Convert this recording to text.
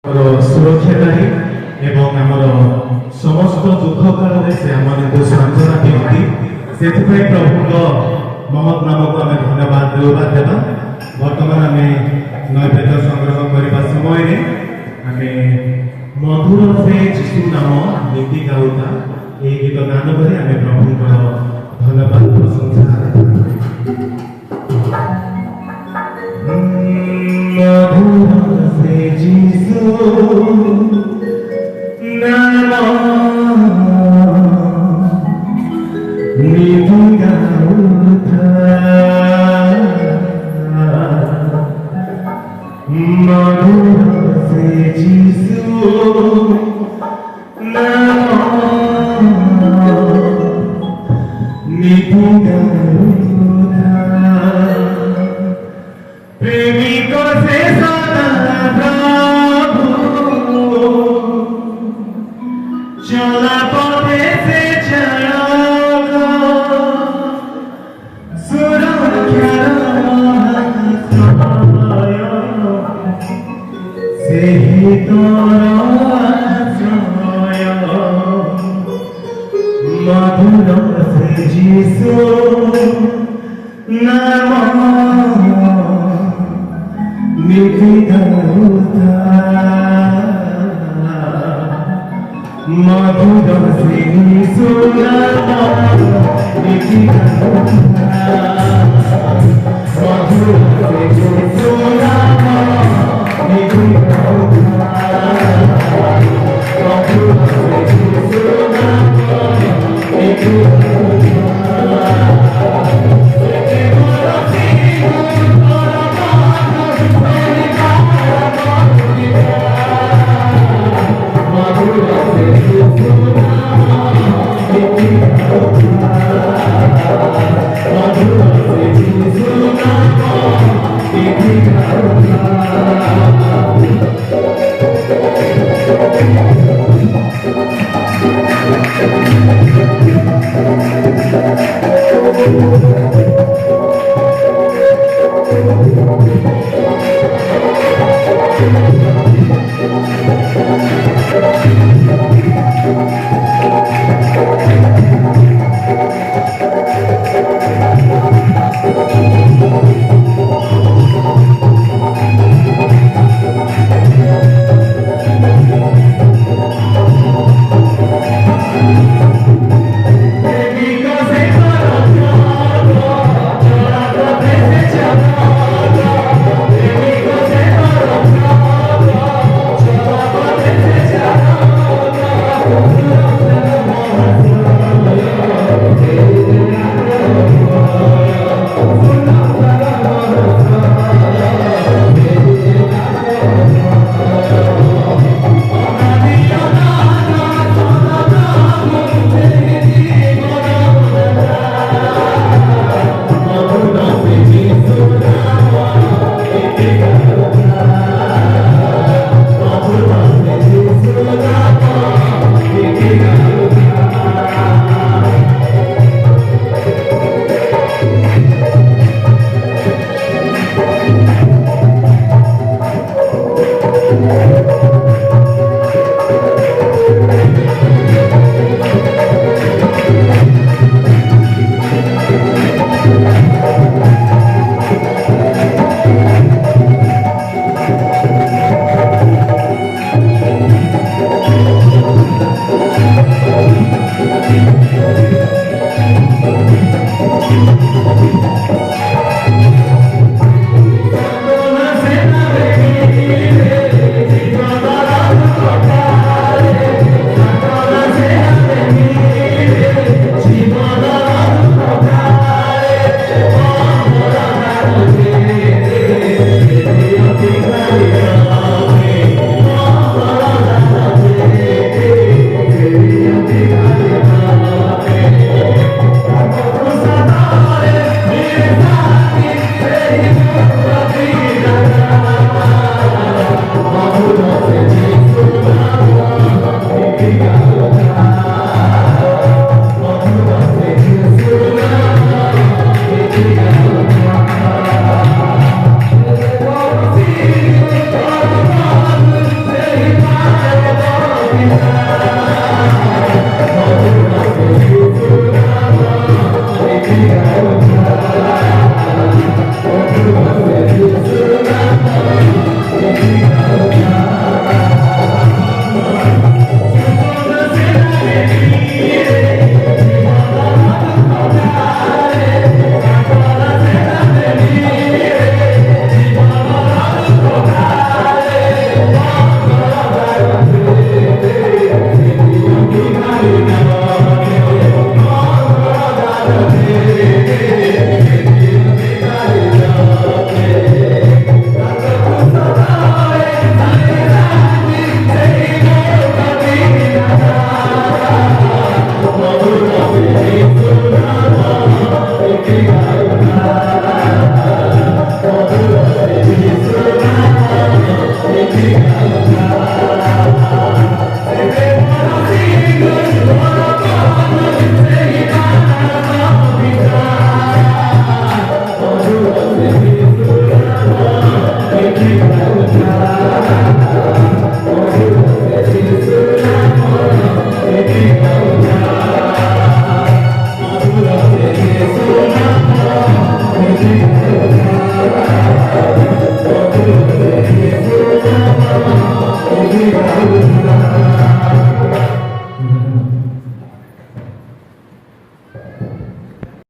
ସୁରକ୍ଷାକାରୀ ଏବଂ ଆମର ସମସ୍ତ ଦୁଃଖ କାଳରେ ସେ ଆମମାନଙ୍କୁ ସାନ୍ତ୍ୱନା ଦିଅନ୍ତି। ସେଥିପାଇଁ ପ୍ରଭୁଙ୍କ ମହତ୍ ନାମକୁ ଆମେ ଧନ୍ୟବାଦ ଦେବା। ବର୍ତ୍ତମାନ ଆମେ ନୈବେଦ୍ୟ ସଂଗ୍ରହ କରିବା ସମୟରେ ଆମେ ମଧୁର ସେ ଯୀଶୁ ନାମ ନୀତି ଗାଉତା ଏହି ଗୀତ ଗାନ କରି ଆମେ ପ୍ରଭୁଙ୍କର ଧନ୍ୟବାଦ ପ୍ରଶଂସା ମଧୁର ସେ ଯୀଶୁ ନାମ ନୀତି ଗାଉତା মধুর সে যিশু নাম নিধি গাউতা প্রেমিক সে সদা প্রভু চলা পথে সে চালক সুরক্ষার ସେହି ତୋର ଆଶ୍ରୟ ମଧୁର ସେ ଯୀଶୁ ନାମ ନୀତି ଗାଉତା ମଧୁର ସେ ଯୀଶୁ ନାମ ନୀତି ଗାଉତା ମଧୁର ସେ ଯୀଶୁ ନାମ ନୀତି